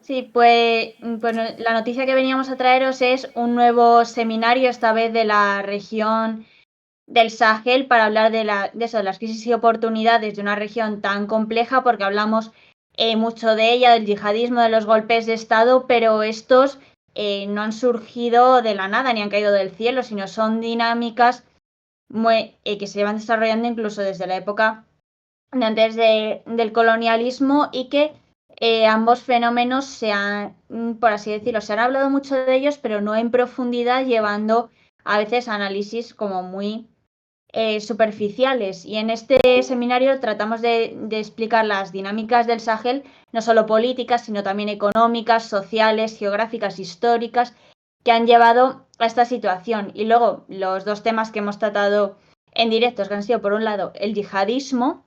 Sí, pues, la noticia que veníamos a traeros es un nuevo seminario, esta vez de la región del Sahel, para hablar de eso, de las crisis y oportunidades de una región tan compleja, porque hablamos mucho de ella, del yihadismo, de los golpes de Estado, pero estos no han surgido de la nada ni han caído del cielo, sino son dinámicas que se llevan desarrollando incluso desde la época de antes del colonialismo y que ambos fenómenos se han, por así decirlo, se han hablado mucho de ellos, pero no en profundidad, llevando a veces análisis como muy superficiales. Y en este seminario tratamos de explicar las dinámicas del Sahel, no solo políticas, sino también económicas, sociales, geográficas, históricas, que han llevado a esta situación. Y luego los dos temas que hemos tratado en directos, que han sido por un lado el yihadismo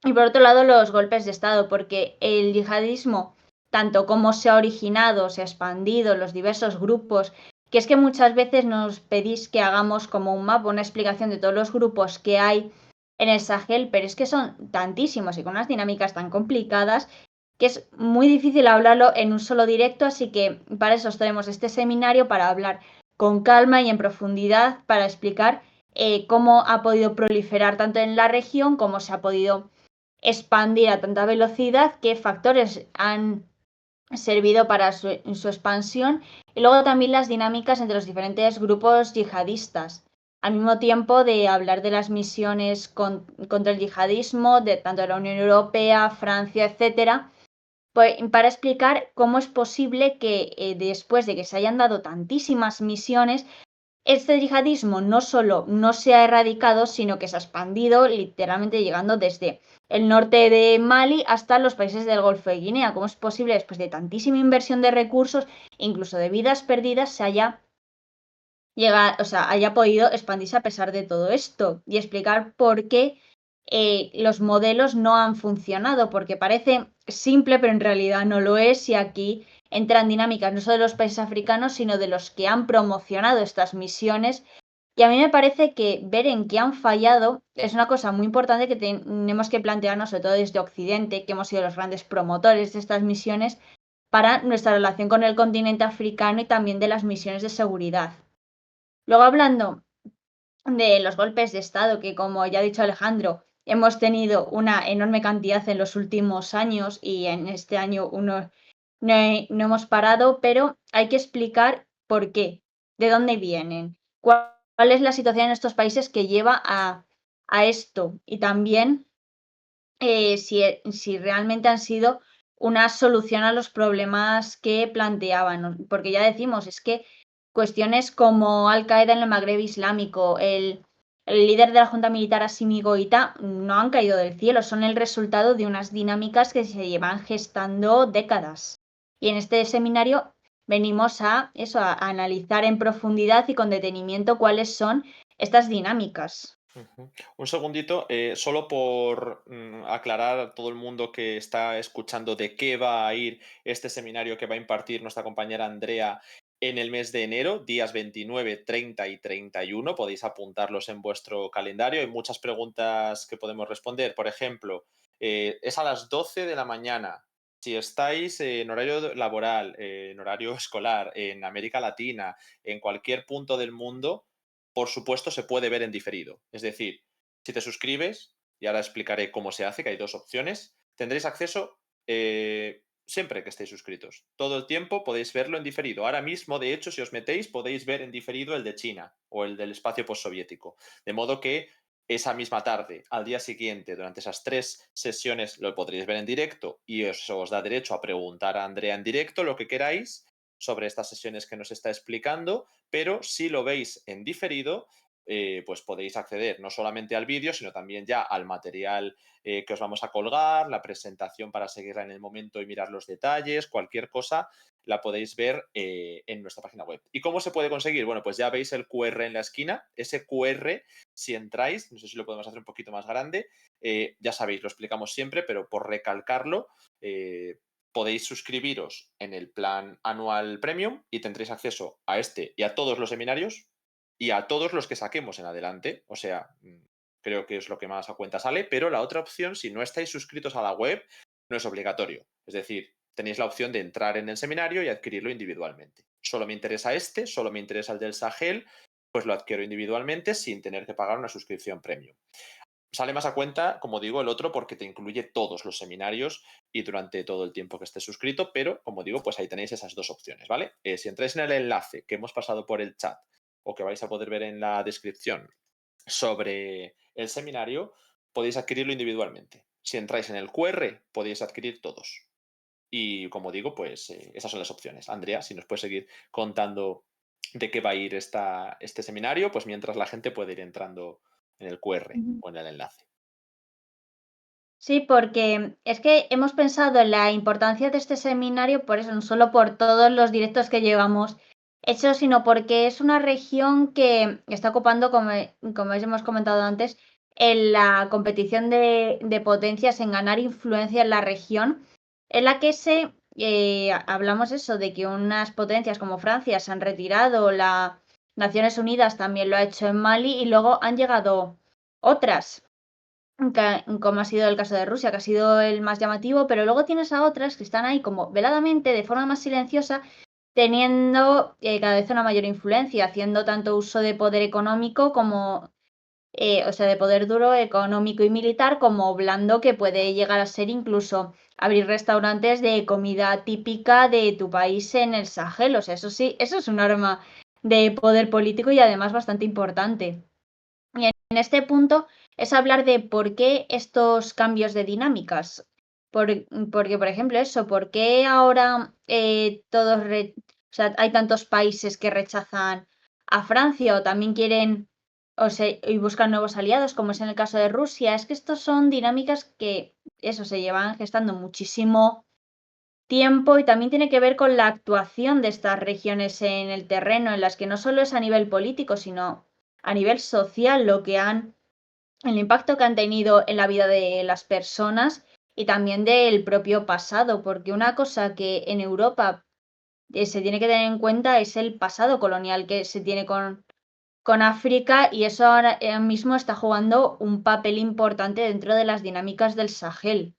y por otro lado los golpes de Estado, porque el yihadismo, tanto como se ha originado, se ha expandido, los diversos grupos, que es que muchas veces nos pedís que hagamos como un mapa, una explicación de todos los grupos que hay en el Sahel, pero es que son tantísimos y con unas dinámicas tan complicadas que es muy difícil hablarlo en un solo directo, así que para eso tenemos este seminario, para hablar con calma y en profundidad, para explicar cómo ha podido proliferar tanto en la región, cómo se ha podido expandir a tanta velocidad, qué factores han servido para su expansión y luego también las dinámicas entre los diferentes grupos yihadistas. Al mismo tiempo de hablar de las misiones contra el yihadismo, de tanto de la Unión Europea, Francia, etcétera, pues, para explicar cómo es posible que después de que se hayan dado tantísimas misiones, este yihadismo no solo no se ha erradicado, sino que se ha expandido, literalmente llegando desde el norte de Mali hasta los países del Golfo de Guinea. ¿Cómo es posible, después de tantísima inversión de recursos, incluso de vidas perdidas, se haya podido expandirse a pesar de todo esto? Y explicar por qué los modelos no han funcionado, porque parece simple, pero en realidad no lo es, y aquí entran dinámicas no solo de los países africanos, sino de los que han promocionado estas misiones. Y a mí me parece que ver en qué han fallado es una cosa muy importante que tenemos que plantearnos, sobre todo desde Occidente, que hemos sido los grandes promotores de estas misiones, para nuestra relación con el continente africano y también de las misiones de seguridad. Luego, hablando de los golpes de Estado, que como ya ha dicho Alejandro, hemos tenido una enorme cantidad en los últimos años y en este año no hemos parado, pero hay que explicar por qué, de dónde vienen, cuál es la situación en estos países que lleva a esto y también si realmente han sido una solución a los problemas que planteaban, porque ya decimos, es que cuestiones como Al-Qaeda en el Magreb Islámico, el líder de la Junta Militar Assimi Goïta, no han caído del cielo, son el resultado de unas dinámicas que se llevan gestando décadas. Y en este seminario venimos a eso, a analizar en profundidad y con detenimiento cuáles son estas dinámicas. Ujú. Un segundito, solo por aclarar a todo el mundo que está escuchando de qué va a ir este seminario que va a impartir nuestra compañera Andrea en el mes de enero, días 29, 30 y 31. Podéis apuntarlos en vuestro calendario. Hay muchas preguntas que podemos responder. Por ejemplo, es a las 12 de la mañana. Si estáis en horario laboral, en horario escolar, en América Latina, en cualquier punto del mundo, por supuesto, se puede ver en diferido. Es decir, si te suscribes, y ahora explicaré cómo se hace, que hay dos opciones, tendréis acceso siempre que estéis suscritos. Todo el tiempo podéis verlo en diferido. Ahora mismo, de hecho, si os metéis, podéis ver en diferido el de China o el del espacio postsoviético. De modo que esa misma tarde, al día siguiente, durante esas 3 sesiones, lo podréis ver en directo y eso os da derecho a preguntar a Andrea en directo lo que queráis sobre estas sesiones que nos está explicando, pero si lo veis en diferido, pues podéis acceder no solamente al vídeo, sino también ya al material que os vamos a colgar, la presentación para seguirla en el momento y mirar los detalles, cualquier cosa la podéis ver en nuestra página web. ¿Y cómo se puede conseguir? Bueno, pues ya veis el QR en la esquina. Ese QR, si entráis, no sé si lo podemos hacer un poquito más grande, ya sabéis, lo explicamos siempre, pero por recalcarlo, podéis suscribiros en el plan anual premium y tendréis acceso a este y a todos los seminarios y a todos los que saquemos en adelante. O sea, creo que es lo que más a cuenta sale, pero la otra opción, si no estáis suscritos a la web, no es obligatorio. Es decir, tenéis la opción de entrar en el seminario y adquirirlo individualmente. Solo me interesa solo me interesa el del Sahel, pues lo adquiero individualmente sin tener que pagar una suscripción premium. Sale más a cuenta, como digo, el otro porque te incluye todos los seminarios y durante todo el tiempo que estés suscrito, pero como digo, pues ahí tenéis esas dos opciones, ¿vale? Si entráis en el enlace que hemos pasado por el chat o que vais a poder ver en la descripción sobre el seminario, podéis adquirirlo individualmente. Si entráis en el QR, podéis adquirir todos. Y como digo, pues esas son las opciones. Andrea, si nos puedes seguir contando de qué va a ir este seminario, pues mientras la gente puede ir entrando en el QR Ujú. o en el enlace. Sí, porque es que hemos pensado en la importancia de este seminario, por eso, no solo por todos los directos que llevamos hechos, sino porque es una región que está ocupando, como hemos comentado antes, en la competición de potencias en ganar influencia en la región, en la que hablamos eso, de que unas potencias como Francia se han retirado, las Naciones Unidas también lo ha hecho en Mali y luego han llegado otras como ha sido el caso de Rusia, que ha sido el más llamativo, pero luego tienes a otras que están ahí como veladamente, de forma más silenciosa, teniendo cada vez una mayor influencia, haciendo tanto uso de poder económico como, o sea, de poder duro, económico y militar, como blando, que puede llegar a ser incluso abrir restaurantes de comida típica de tu país en el Sahel. O sea, eso sí, eso es un arma de poder político y además bastante importante. Y en este punto es hablar de por qué estos cambios de dinámicas. Porque, por ejemplo, eso, ¿por qué ahora o sea, hay tantos países que rechazan a Francia o también quieren o sea, y buscan nuevos aliados, como es en el caso de Rusia? Es que estos son dinámicas que, eso, se llevan gestando muchísimo tiempo y también tiene que ver con la actuación de estas regiones en el terreno, en las que no solo es a nivel político, sino a nivel social, el impacto que han tenido en la vida de las personas y también del propio pasado, porque una cosa que en Europa se tiene que tener en cuenta es el pasado colonial que se tiene con África y eso ahora mismo está jugando un papel importante dentro de las dinámicas del Sahel,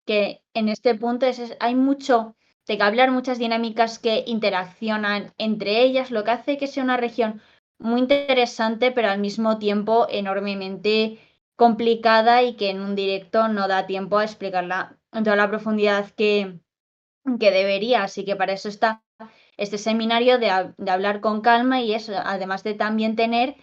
que en este punto hay mucho de que hablar, muchas dinámicas que interaccionan entre ellas, lo que hace que sea una región muy interesante, pero al mismo tiempo enormemente complicada y que en un directo no da tiempo a explicarla en toda la profundidad que debería. Así que para eso está este seminario de hablar con calma y eso, además de también tener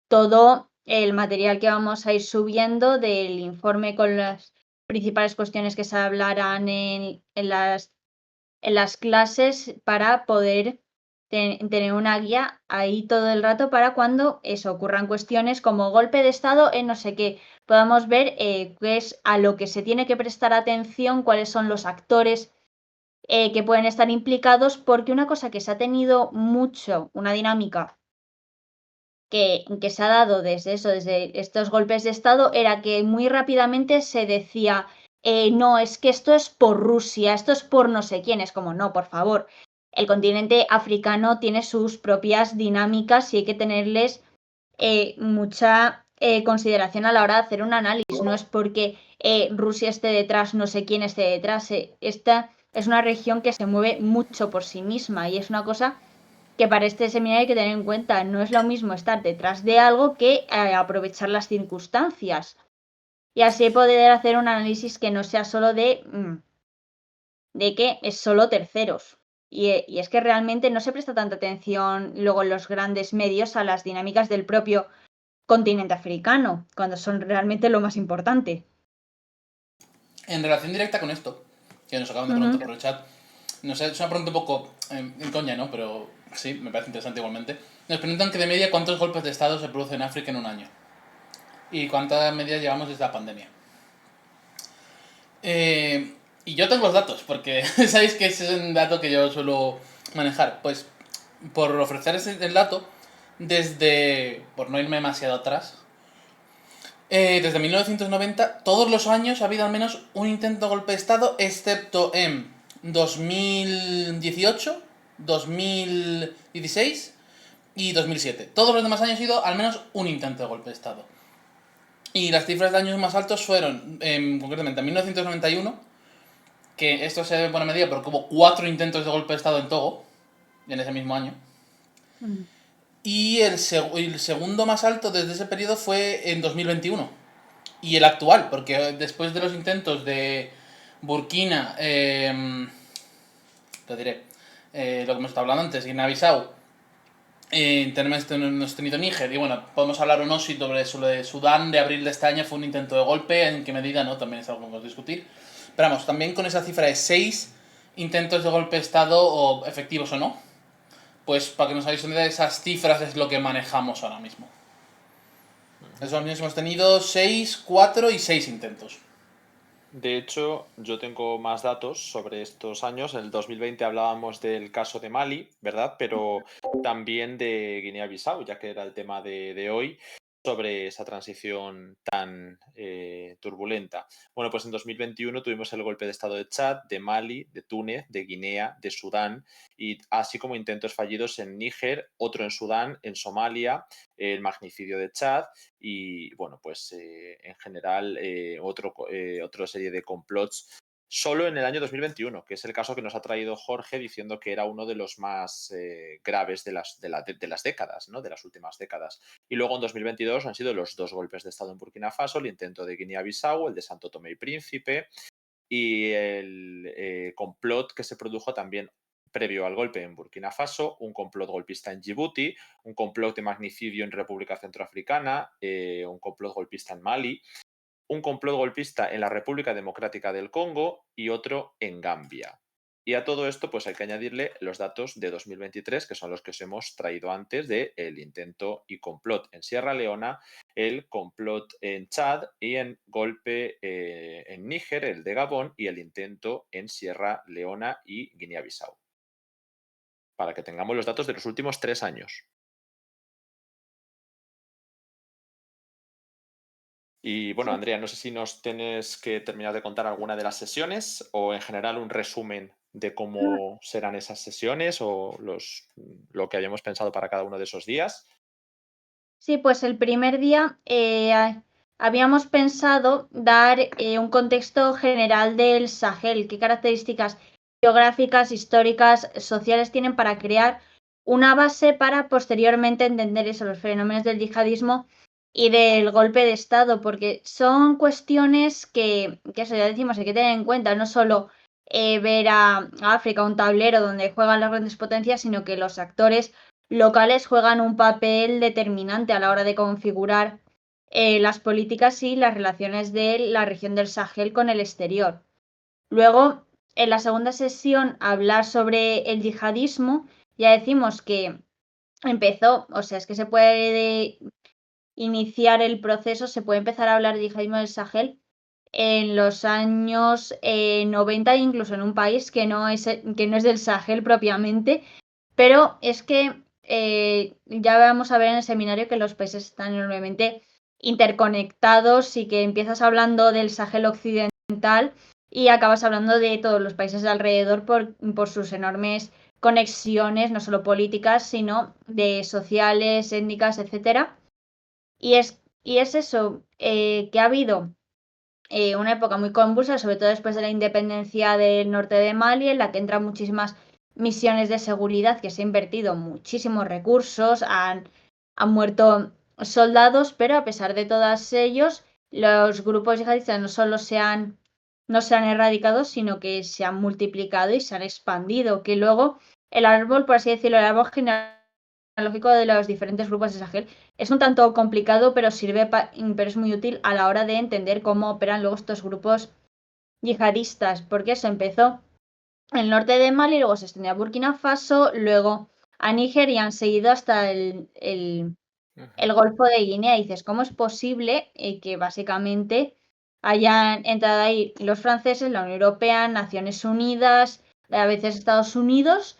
todo el material que vamos a ir subiendo del informe con las principales cuestiones que se hablarán en las clases para poder tener una guía ahí todo el rato para cuando eso ocurran cuestiones como golpe de estado en no sé qué, podamos ver qué es a lo que se tiene que prestar atención, cuáles son los actores que pueden estar implicados, porque una cosa que se ha tenido mucho, una dinámica que se ha dado desde eso, desde estos golpes de Estado, era que muy rápidamente se decía, no, es que esto es por Rusia, esto es por no sé quién, es como, no, por favor, el continente africano tiene sus propias dinámicas y hay que tenerles mucha consideración a la hora de hacer un análisis, no es porque Rusia esté detrás, no sé quién esté detrás, esta es una región que se mueve mucho por sí misma y es una cosa que para este seminario hay que tener en cuenta. No es lo mismo estar detrás de algo que aprovechar las circunstancias. Y así poder hacer un análisis que no sea solo de que es solo terceros. Y es que realmente no se presta tanta atención luego en los grandes medios a las dinámicas del propio continente africano, cuando son realmente lo más importante. En relación directa con esto, que nos acaban de preguntar por el chat, no sé, es una pregunta un poco en coña, ¿no? Pero sí, me parece interesante igualmente. Nos preguntan que de media cuántos golpes de estado se producen en África en un año. Y cuántas medidas llevamos desde la pandemia. Y yo tengo los datos, porque sabéis que ese es un dato que yo suelo manejar. Pues por ofrecer el dato, por no irme demasiado atrás, desde 1990, todos los años ha habido al menos un intento de golpe de Estado, excepto en 2018, 2016 y 2007. Todos los demás años ha sido al menos un intento de golpe de Estado. Y las cifras de años más altos fueron, concretamente, en 1991, que esto se debe en buena medida porque hubo 4 intentos de golpe de Estado en Togo en ese mismo año. Y el segundo más alto desde ese periodo fue en 2021. Y el actual, porque después de los intentos de Burkina, lo diré, lo que hemos estado hablando antes, Guinea-Bissau, hemos tenido Níger, y bueno, podemos hablar o no si sobre lo de Sudán de abril de este año fue un intento de golpe, en qué medida no, también es algo que podemos discutir. Pero vamos, también con esa cifra de 6 intentos de golpe de Estado, o efectivos o no, pues para que nos hagáis una idea, esas cifras es lo que manejamos ahora mismo. Esos años hemos tenido 6, 4 y 6 intentos. De hecho, yo tengo más datos sobre estos años. En el 2020 hablábamos del caso de Mali, ¿verdad? Pero también de Guinea-Bissau, ya que era el tema de hoy, sobre esa transición tan turbulenta. Bueno, pues en 2021 tuvimos el golpe de Estado de Chad, de Mali, de Túnez, de Guinea, de Sudán, y así como intentos fallidos en Níger, otro en Sudán, en Somalia, el magnicidio de Chad y, bueno, pues en general otra serie de complots solo en el año 2021, que es el caso que nos ha traído Jorge diciendo que era uno de los más graves de las décadas, ¿no? De las últimas décadas. Y luego en 2022 han sido los 2 golpes de Estado en Burkina Faso, el intento de Guinea-Bissau, el de Santo Tomé y Príncipe, y el complot que se produjo también previo al golpe en Burkina Faso, un complot golpista en Djibouti, un complot de magnicidio en República Centroafricana, un complot golpista en Mali, un complot golpista en la República Democrática del Congo y otro en Gambia. Y a todo esto pues hay que añadirle los datos de 2023, que son los que os hemos traído antes del intento y complot en Sierra Leona, el complot en Chad y en golpe en Níger, el de Gabón, y el intento en Sierra Leona y Guinea-Bissau. Para que tengamos los datos de los últimos 3 años. Y bueno, Andrea, no sé si nos tienes que terminar de contar alguna de las sesiones o en general un resumen de cómo serán esas sesiones o lo que hayamos pensado para cada uno de esos días. Sí, pues el primer día habíamos pensado dar un contexto general del Sahel, qué características geográficas, históricas, sociales tienen para crear una base para posteriormente entender eso, los fenómenos del yihadismo y del golpe de Estado, porque son cuestiones que eso ya decimos, hay que tener en cuenta, no solo ver a África, un tablero donde juegan las grandes potencias, sino que los actores locales juegan un papel determinante a la hora de configurar las políticas y las relaciones de la región del Sahel con el exterior. Luego, en la segunda sesión, hablar sobre el yihadismo. Ya decimos que empezó, o sea, es que se puede iniciar el proceso, se puede empezar a hablar de yihadismo del Sahel en los años 90, incluso en un país que no es del Sahel propiamente, pero es que ya vamos a ver en el seminario que los países están enormemente interconectados y que empiezas hablando del Sahel occidental y acabas hablando de todos los países de alrededor por sus enormes conexiones, no solo políticas, sino de sociales, étnicas, etcétera. Y es eso, que ha habido una época muy convulsa, sobre todo después de la independencia del norte de Mali, en la que entran muchísimas misiones de seguridad, que se han invertido muchísimos recursos, han muerto soldados, pero a pesar de todos ellos, los grupos yihadistas no solo no se han erradicado, sino que se han multiplicado y se han expandido, que luego el árbol, por así decirlo, el árbol genealógico de los diferentes grupos de Sahel es un tanto complicado, pero pero es muy útil a la hora de entender cómo operan luego estos grupos yihadistas, porque eso empezó en el norte de Mali, luego se extendió a Burkina Faso, luego a Níger y han seguido hasta el Golfo de Guinea. Y dices, ¿cómo es posible que básicamente hayan entrado ahí los franceses, la Unión Europea, Naciones Unidas, a veces Estados Unidos,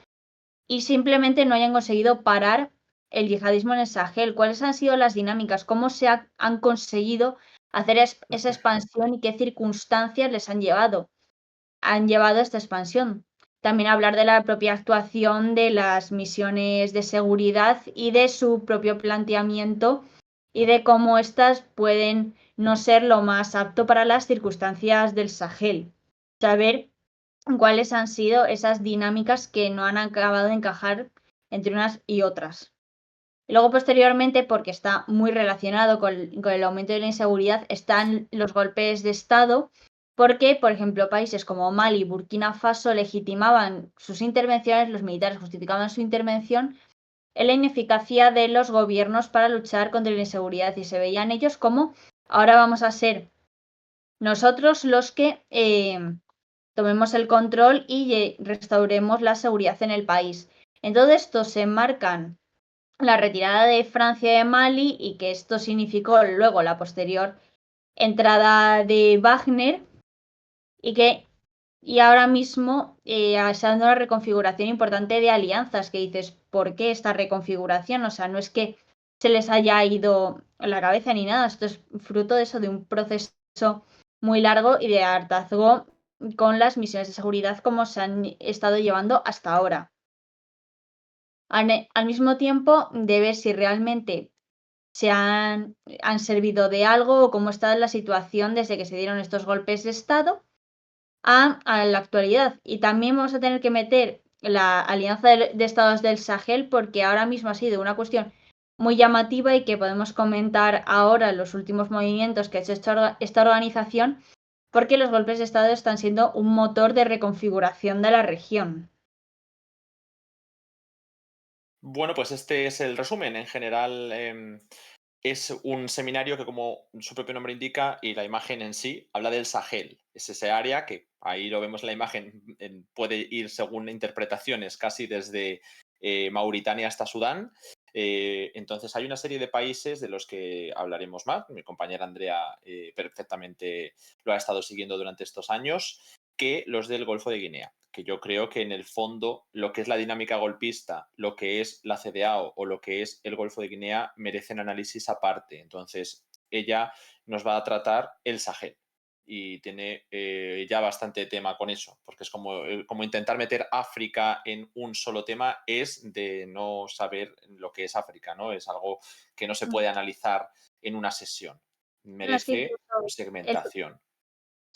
y simplemente no hayan conseguido parar el yihadismo en el Sahel? ¿Cuáles han sido las dinámicas? ¿Cómo han conseguido hacer esa expansión y qué circunstancias les han llevado a esta expansión? También hablar de la propia actuación de las misiones de seguridad y de su propio planteamiento y de cómo éstas pueden no ser lo más apto para las circunstancias del Sahel. Saber cuáles han sido esas dinámicas que no han acabado de encajar entre unas y otras. Y luego, posteriormente, porque está muy relacionado con el aumento de la inseguridad, están los golpes de Estado, porque, por ejemplo, países como Mali y Burkina Faso legitimaban sus intervenciones, los militares justificaban su intervención en la ineficacia de los gobiernos para luchar contra la inseguridad, y se veían ellos como ahora vamos a ser nosotros los que tomemos el control y restauremos la seguridad en el país. En todo esto se enmarcan la retirada de Francia de Mali y que esto significó luego la posterior entrada de Wagner y ahora mismo se ha dado una reconfiguración importante de alianzas que dices, ¿por qué esta reconfiguración? O sea, no es que se les haya ido la cabeza ni nada, esto es fruto de eso, de un proceso muy largo y de hartazgo con las misiones de seguridad como se han estado llevando hasta ahora. Al mismo tiempo, de ver si realmente se han servido de algo o cómo está la situación desde que se dieron estos golpes de Estado a la actualidad. Y también vamos a tener que meter la Alianza de Estados del Sahel porque ahora mismo ha sido una cuestión muy llamativa y que podemos comentar ahora los últimos movimientos que ha hecho esta organización, porque los golpes de Estado están siendo un motor de reconfiguración de la región. Bueno, pues este es el resumen. En general, es un seminario que, como su propio nombre indica, y la imagen en sí, habla del Sahel. Es ese área que, ahí lo vemos en la imagen, puede ir según interpretaciones, casi desde Mauritania hasta Sudán. Entonces hay una serie de países de los que hablaremos más. Mi compañera Andrea perfectamente lo ha estado siguiendo durante estos años, que los del Golfo de Guinea, que yo creo que en el fondo lo que es la dinámica golpista, lo que es la CEDEAO o lo que es el Golfo de Guinea merecen análisis aparte. Entonces, ella nos va a tratar el Sahel y tiene ya bastante tema con eso, porque es como intentar meter África en un solo tema, es de no saber lo que es África, ¿no? Es algo que no se puede analizar en una sesión. No, es que Merece incluso segmentación.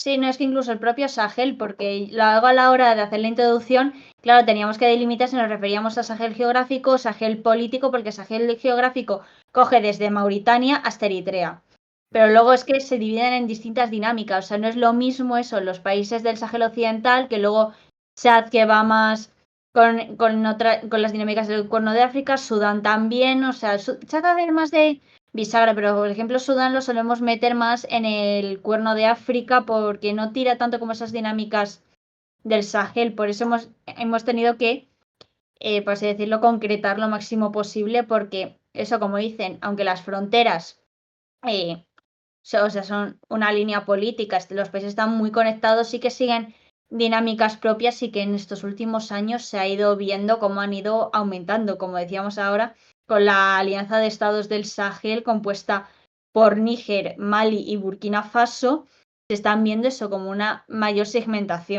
Sí, no es que incluso el propio Sahel, porque lo hago a la hora de hacer la introducción, claro, teníamos que delimitar si nos referíamos a Sahel geográfico o Sahel político, porque Sahel geográfico coge desde Mauritania hasta Eritrea. Pero luego es que se dividen en distintas dinámicas, o sea, no es lo mismo eso, los países del Sahel occidental, que luego Chad, que va más con las dinámicas del Cuerno de África, Sudán también, o sea, Chad va a ver más de bisagra, pero por ejemplo Sudán lo solemos meter más en el Cuerno de África porque no tira tanto como esas dinámicas del Sahel, por eso hemos tenido que, por así decirlo, concretar lo máximo posible porque eso, como dicen, aunque las fronteras son una línea política, los países están muy conectados, sí que siguen dinámicas propias y que en estos últimos años se ha ido viendo cómo han ido aumentando, como decíamos ahora, con la Alianza de Estados del Sahel compuesta por Níger, Mali y Burkina Faso, se están viendo eso como una mayor segmentación.